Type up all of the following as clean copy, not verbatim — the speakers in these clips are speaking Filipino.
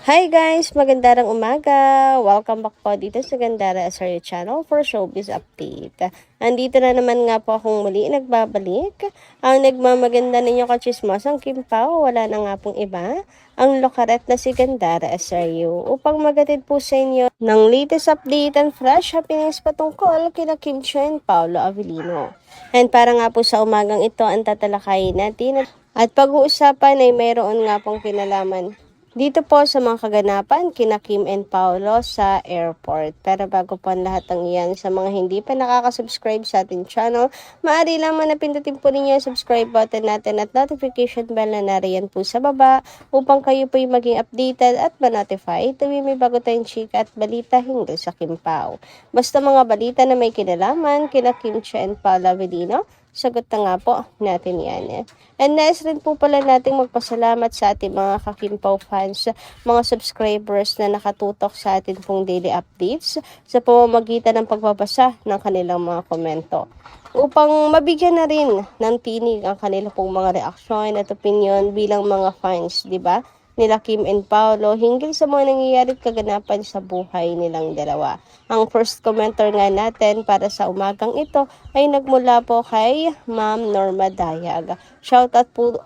Hi guys! Magandang umaga! Welcome back po dito sa Gandara Asario Channel for Showbiz Update. Andito na naman nga po akong muli nagbabalik. Ang nagmamaganda ninyo kachismosang Kim Pao, wala na nga pong iba, ang lokaret na si Gandara Asario. Upang magatid po sa inyo ng latest update and fresh happenings patungkol kina Kim Chiu and Paolo Avellino. And para nga po sa umagang ito ang tatalakayin natin at pag-uusapan ay mayroon nga pong kinalaman dito po sa mga kaganapan kina Kim and Paolo sa airport. Pero bago po ang lahat ng iyan, sa mga hindi pa nakaka-subscribe sa ating channel, maaari lamang na pindutin po ninyo ang subscribe button natin at notification bell na nariyan po sa baba upang kayo po yung maging updated at ma-notify tuwing may bago tayong chika at balita hinggil sa Kim Pao. Basta mga balita na may kinalaman kina Kim Chiu and Paolo Avellino, sagot na nga po natin yan. And next rin po pala nating magpasalamat sa ating mga Kakimpaw fans, mga subscribers na nakatutok sa ating pong daily updates sa pamamagitan ng pagbabasa ng kanilang mga komento. Upang mabigyan na rin ng tinig ang kanila pong mga reaksyon at opinion bilang mga fans, di ba? Nila Kim and Paolo hinggil sa mga nangyayari at kaganapan sa buhay nilang dalawa. Ang first commenter nga natin para sa umagang ito ay nagmula po kay Ma'am Norma Dayag. Shoutout po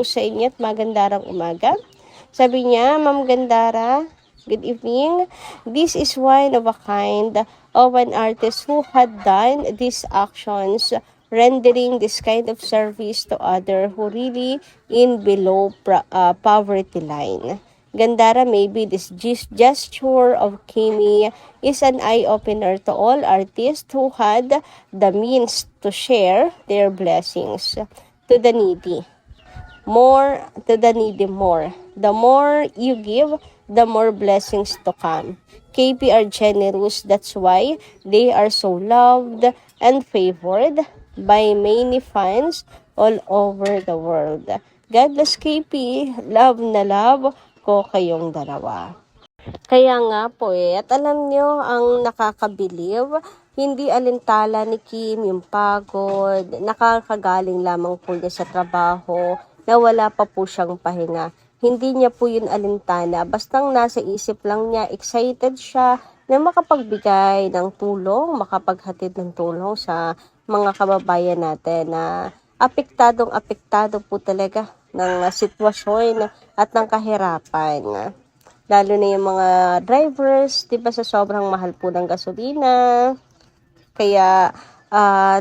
sa inyo at magandarang umaga. Sabi niya, Ma'am Gandara, good evening. This is one of a kind of an artist who had done these actions, rendering this kind of service to other who really in below poverty line. Gandara, maybe this gesture of Kimi is an eye-opener to all artists who had the means to share their blessings to the needy. More to the needy more. The more you give, the more blessings to come. KP are generous, that's why they are so loved and favored by many fans all over the world. God bless KP, love na love ko kayong dalawa. Kaya nga po at alam nyo ang nakakabilib, hindi alintala ni Kim yung pagod, nakakagaling lamang po niya sa trabaho, na wala pa po siyang pahinga. Hindi niya po yun alintana, bastang nasa isip lang niya, excited siya na makapagbigay ng tulong, makapaghatid ng tulong sa mga kababayan natin na apektado po talaga ng sitwasyon at ng kahirapan. Lalo na yung mga drivers, di ba sa sobrang mahal po ng gasolina. Kaya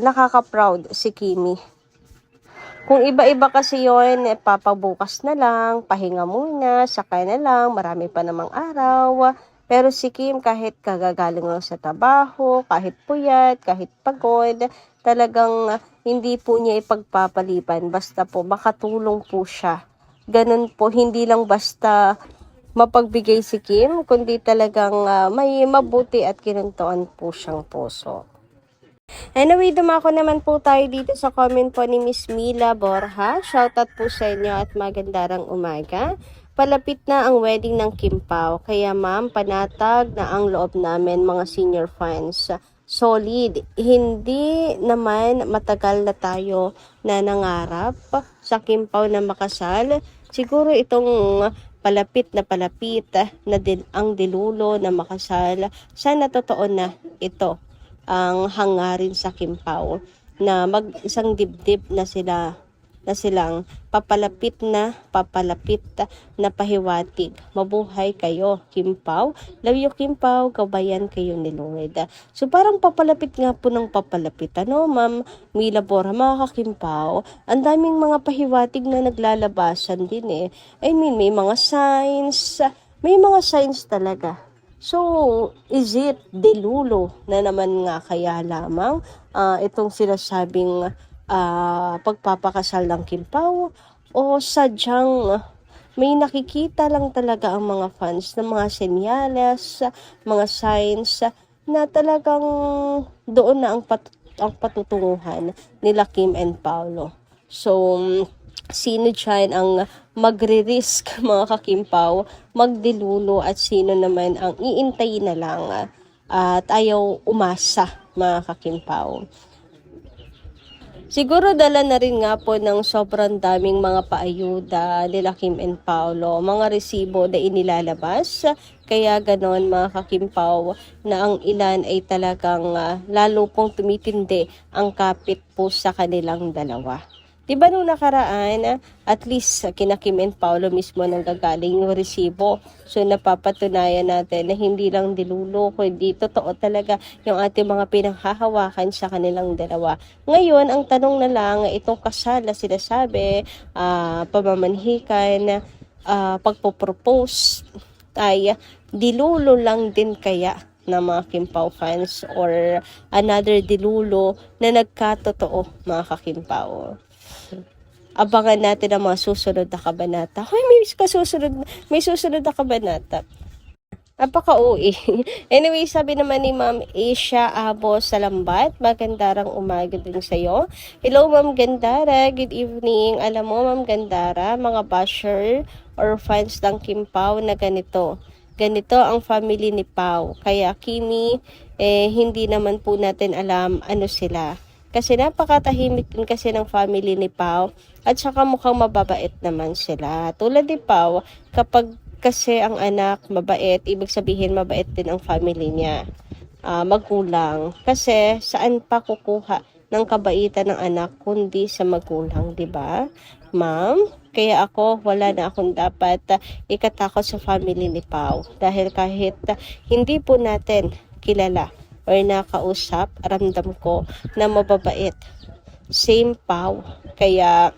nakaka-proud si Kimi. Kung iba-iba kasi yun, papabukas na lang, pahinga muna, sakay na lang, marami pa namang araw. Pero si Kim, kahit kagagaling lang sa trabaho, kahit puyat, kahit pagod, talagang hindi po niya ipagpapaliban. Basta po, makatulong po siya. Ganun po, hindi lang basta mapagbigay si Kim, kundi talagang may mabuti at kinuntuan po siyang puso. Anyway, dumako naman po tayo dito sa comment po ni Miss Mila Borja. Shoutout po sa inyo at magandarang umaga. Palapit na ang wedding ng Kim Pao. Kaya ma'am, panatag na ang loob namin mga senior fans. Solid. Hindi naman matagal na tayo na nangarap sa Kim Pao na makasal. Siguro itong palapit na ang dilulo na makasal. Sana totoo na ito ang hangarin sa Kim Pao na mag-isang dibdib na silang papalapit na pahiwatig. Mabuhay kayo, Kim Pao. Love you, Kim Pao. Kabayan kayo ni Lord. So parang papalapit nga po ng papalapit. Ano, Ma'am Mila Borja, mga Kim Pao, ang daming mga pahiwatig na naglalabasan din I mean, may mga signs talaga. So, is it dilulo na naman nga kaya lamang itong sinasabing pagpapakasal ng Kim Pao? O sadyang may nakikita lang talaga ang mga fans ng mga senyales, mga signs na talagang doon na ang patutunguhan nila Kim and Paolo. So, sino dyan ang magre-risk mga kakimpaw, magdilulo at sino naman ang iintay na lang at ayaw umasa mga kakimpaw. Siguro dala na rin nga po ng sobrang daming mga paayuda nila Kim and Paolo, mga resibo na inilalabas. Kaya ganon mga kakimpaw na ang ilan ay talagang lalo pong tumitindi ang kapit po sa kanilang dalawa. Diba nung nakaraan, at least kina Kim and Paolo mismo nang gagaling yung resibo. So napapatunayan natin na hindi lang dilulo, kundi totoo talaga yung ating mga pinanghahawakan sa kanilang dalawa. Ngayon, ang tanong na lang, itong kasal na sinasabi, pamamanhikan, pagpo-propose, ay dilulo lang din kaya ng mga Kimpaw fans or another dilulo na nagkatotoo mga kakimpaw. Abangan natin ang mga susunod na kabanata. Hoy, may susunod na kabanata. Napaka-uwi. Anyway, sabi naman ni Ma'am Asia Abo Salambat, magandang umaga din sa'yo. Hello, Ma'am Gandara. Good evening. Alam mo, Ma'am Gandara, mga basher or fans ng Kim Pao na ganito. Ganito ang family ni Pao. Kaya Kimi, hindi naman po natin alam ano sila. Kasi napakatahimik din kasi ng family ni Pao at saka mukhang mababait naman sila. Tulad ni Pao, kapag kasi ang anak mabait, ibig sabihin mabait din ang family niya, magulang. Kasi saan pa kukuha ng kabaitan ng anak kundi sa magulang, di ba? Ma'am, kaya ako wala na akong dapat ikatakot sa family ni Pao. Dahil kahit hindi po natin kilala or nakausap, ramdam ko na mababait. Same Pao. Kaya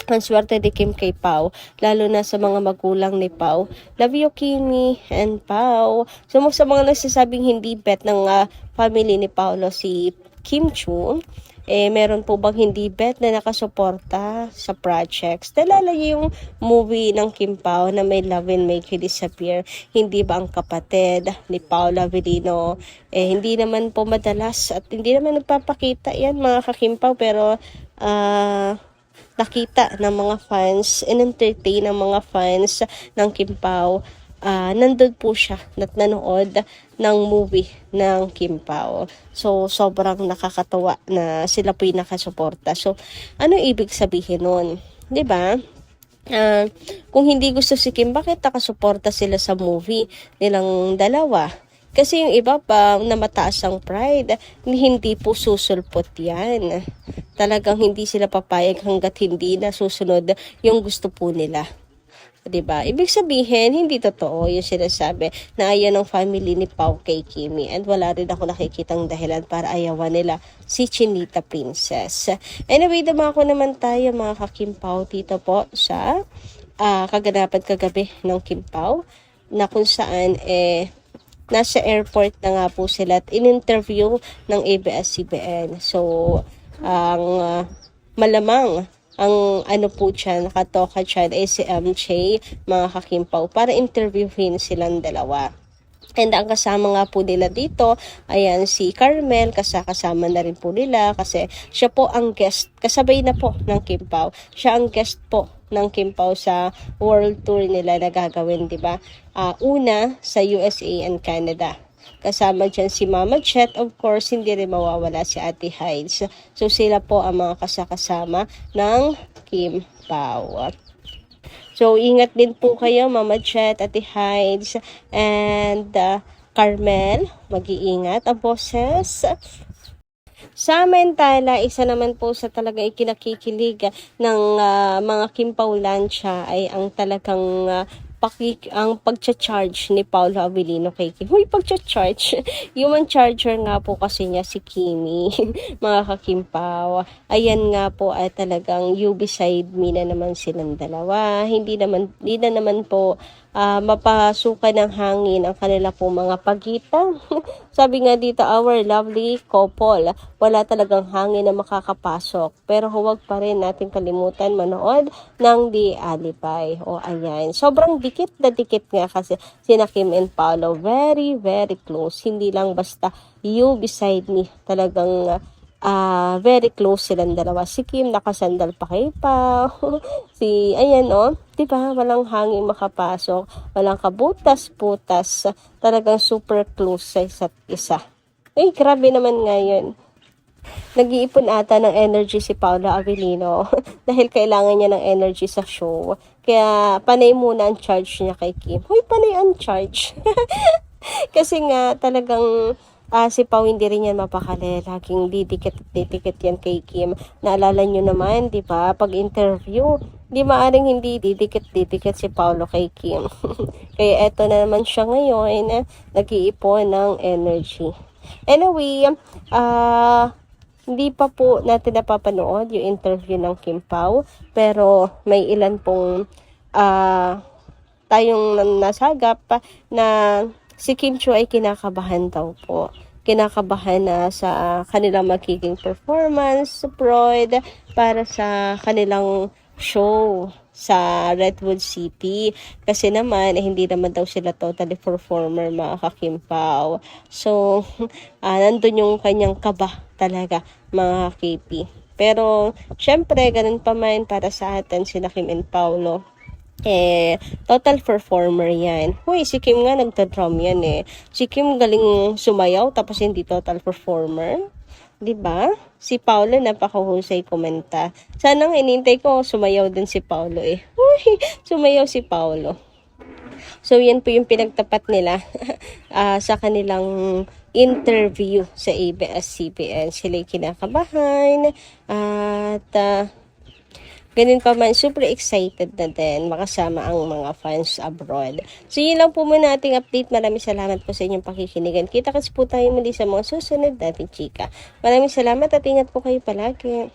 ang swerte ni Kim kay Pao, lalo na sa mga magulang ni Pao. Love you, Kimi and Pao. So, sa mga nagsasabing hindi bet ng family ni Paolo si Kim Chu, meron po bang hindi bet na nakasuporta sa projects? Nalala yung movie ng Kim Pao na may Love and Make You Disappear. Hindi ba ang kapatid ni Paolo Avellino? Hindi naman po madalas at hindi naman nagpapakita yan mga kakimpaw, pero nakita ng mga fans, in-entertain ng mga fans ng Kim Pao, nandun po siya at nanood ng movie ng Kim Pao. So, sobrang nakakatawa na sila po yung nakasuporta. So, ano ibig sabihin nun? 'Di ba? Kung hindi gusto si Kim, bakit nakasuporta sila sa movie nilang dalawa? Kasi yung iba pa na mataas ang pride, hindi po susulpot yan. Talagang hindi sila papayag hanggat hindi na susunod yung gusto po nila. 'Di ba? Ibig sabihin, hindi totoo yung sinasabi na ayaw ng family ni Pao kay Kimi. And wala rin ako nakikitang dahilan para ayawan nila si Chinita Princess. Anyway, dumako naman tayo mga ka-Kim Pao dito po sa kaganapan kagabi ng Kim Pao na kung saan nasa airport na nga po sila at in-interview ng ABS-CBN. So, ang malamang ang ano po dyan, nakatoka dyan ay si MJ, mga kakimpaw, para interviewin silang dalawa. And ang kasama nga po nila dito, ayan si Carmel, kasama na rin po nila kasi siya po ang guest, kasabay na po ng Kim Pao. Siya ang guest po ng Kim Pao sa world tour nila na gagawin, di ba? Una sa USA and Canada. Kasama dyan si Mama Chet, of course, hindi rin mawawala si Ate Hides. So sila po ang mga kasama ng Kim Pao. So, ingat din po kayo, Mama Chet, Ate Hides, and Carmel. Mag-iingat ang boses. Samantala, isa naman po sa talaga ikinakikilig ng mga Kimpaw Lancia ay ang talagang ang pagcha-charge ni Paolo Avellino kay Kim. Huy, pagcha-charge. Human charger nga po kasi niya si Kimi. Mga kakimpaw. Ayan nga po ay talagang you beside me na naman silang dalawa. Hindi na naman po mapasukan ng hangin ang kanila po mga pagitan. Sabi nga dito, our lovely couple. Wala talagang hangin na makakapasok. Pero huwag pa rin natin kalimutan manood ng The Alipay. O ayan. Sobrang dikit na dikit nga kasi sina Kim and Paolo. Very, very close. Hindi lang basta you beside me. Talagang very close silang dalawa. Si Kim nakasandal pa kay Pao. Ayan diba? Walang hangin makapasok. Walang kabutas-butas. Talagang super close sa isa't isa. Grabe naman ngayon. Nag-iipon ata ng energy si Paolo Avellino dahil kailangan niya ng energy sa show. Kaya panay muna ang charge niya kay Kim. Hoy, panay ang charge. Kasi nga talagang si Pao hindi rin yan mapakali. Laging didikit yan kay Kim. Naalala nyo naman, di ba? Pag interview, di maaring hindi didikit si Paolo kay Kim. Kaya eto na naman siya ngayon, nag-iipon ng energy. Anyway, hindi pa po natin napapanood yung interview ng Kim Pao. Pero may ilan pong tayong nasagap na si Kim Chiu ay kinakabahan daw po. Kinakabahan na sa kanilang magiging performance, Freud, para sa kanilang show sa Redwood City. Kasi naman, hindi naman daw sila totally performer, mga ka-Kim Pao. So, nandun yung kanyang kaba talaga, mga KP. Pero, syempre, ganun pa man para sa atin, sila Kim and Paolo. Total performer yan. Hoy, si Kim nga nagta-drum yan Si Kim galing sumayaw tapos hindi total performer. 'Di ba? Si Paolo napakahusay kumanta. Sana nga inintay ko sumayaw din si Paolo Hoy, sumayaw si Paolo. So, yan po yung pinagtapat nila sa kanilang interview sa ABS-CBN. Sila'y kinakabahan at ganun pa man, super excited na din makasama ang mga fans abroad. So, yun lang po muna ating update. Maraming salamat po sa inyong pakikinigan. Kita-kits po tayo muli sa mga susunod nating chika. Maraming salamat at ingat po kayo palagi.